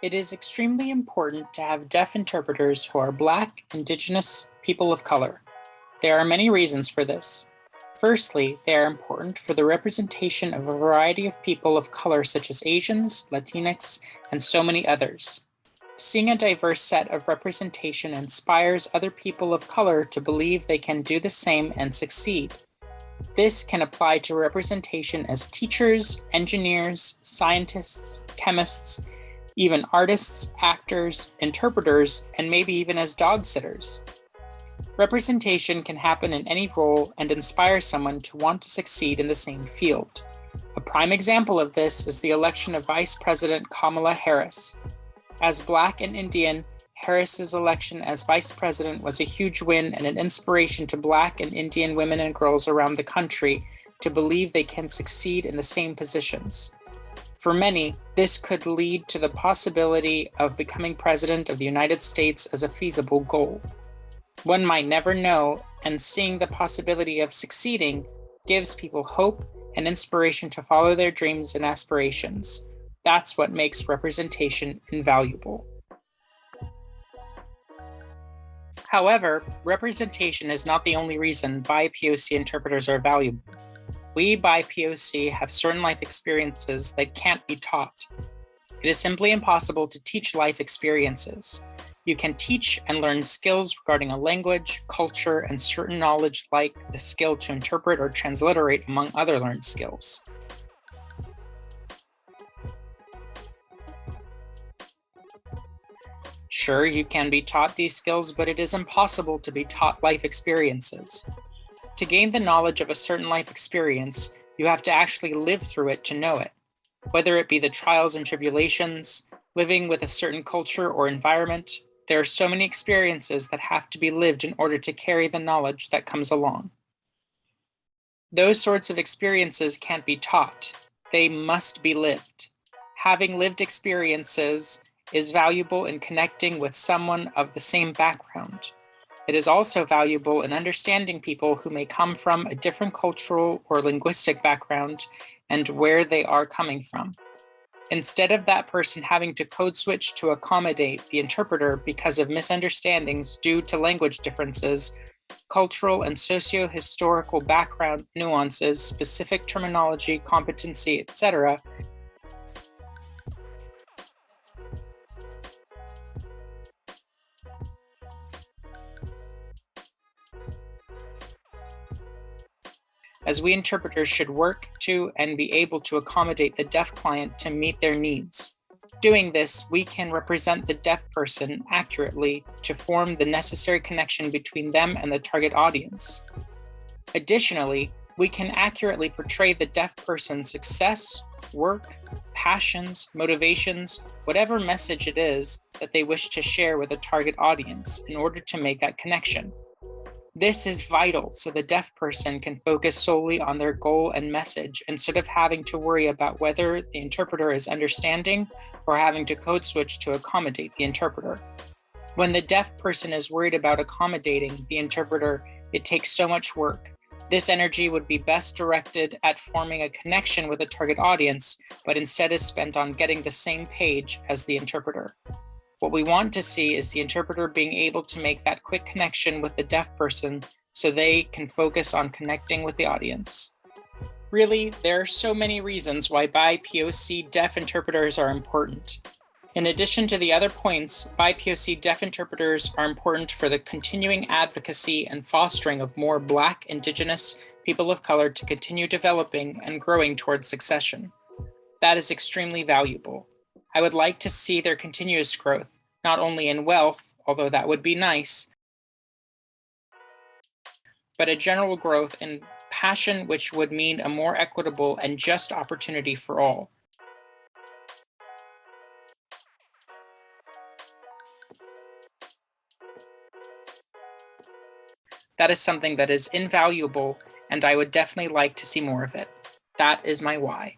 It is extremely important to have deaf interpreters who are Black, Indigenous, people of color. There are many reasons for this. Firstly, they are important for the representation of a variety of people of color such as Asians, Latinx, and so many others. Seeing a diverse set of representation inspires other people of color to believe they can do the same and succeed. This can apply to representation as teachers, engineers, scientists, chemists, even artists, actors, interpreters, and maybe even as dog sitters. Representation can happen in any role and inspire someone to want to succeed in the same field. A prime example of this is the election of Vice President Kamala Harris. As Black and Indian, Harris's election as Vice President was a huge win and an inspiration to Black and Indian women and girls around the country to believe they can succeed in the same positions. For many, this could lead to the possibility of becoming President of the United States as a feasible goal. One might never know, and seeing the possibility of succeeding gives people hope and inspiration to follow their dreams and aspirations. That's what makes representation invaluable. However, representation is not the only reason BIPOC interpreters are valuable. We BIPOC have certain life experiences that can't be taught. It is simply impossible to teach life experiences. You can teach and learn skills regarding a language, culture, and certain knowledge like the skill to interpret or transliterate, among other learned skills. Sure, you can be taught these skills, but it is impossible to be taught life experiences. To gain the knowledge of a certain life experience, you have to actually live through it to know it. Whether it be the trials and tribulations, living with a certain culture or environment, there are so many experiences that have to be lived in order to carry the knowledge that comes along. Those sorts of experiences can't be taught. They must be lived. Having lived experiences is valuable in connecting with someone of the same background. It is also valuable in understanding people who may come from a different cultural or linguistic background and where they are coming from. Instead of that person having to code switch to accommodate the interpreter because of misunderstandings due to language differences, cultural and socio-historical background nuances, specific terminology, competency, etc., as we interpreters should work to and be able to accommodate the deaf client to meet their needs. Doing this, we can represent the deaf person accurately to form the necessary connection between them and the target audience. Additionally, we can accurately portray the deaf person's success, work, passions, motivations, whatever message it is that they wish to share with a target audience in order to make that connection. This is vital so the deaf person can focus solely on their goal and message instead of having to worry about whether the interpreter is understanding or having to code switch to accommodate the interpreter. When the deaf person is worried about accommodating the interpreter, it takes so much work. This energy would be best directed at forming a connection with a target audience, but instead is spent on getting the same page as the interpreter. What we want to see is the interpreter being able to make that quick connection with the deaf person so they can focus on connecting with the audience. Really, there are so many reasons why BIPOC deaf interpreters are important. In addition to the other points, BIPOC deaf interpreters are important for the continuing advocacy and fostering of more Black, Indigenous, people of color to continue developing and growing towards succession. That is extremely valuable. I would like to see their continuous growth, not only in wealth, although that would be nice, but a general growth in passion, which would mean a more equitable and just opportunity for all. That is something that is invaluable, and I would definitely like to see more of it. That is my why.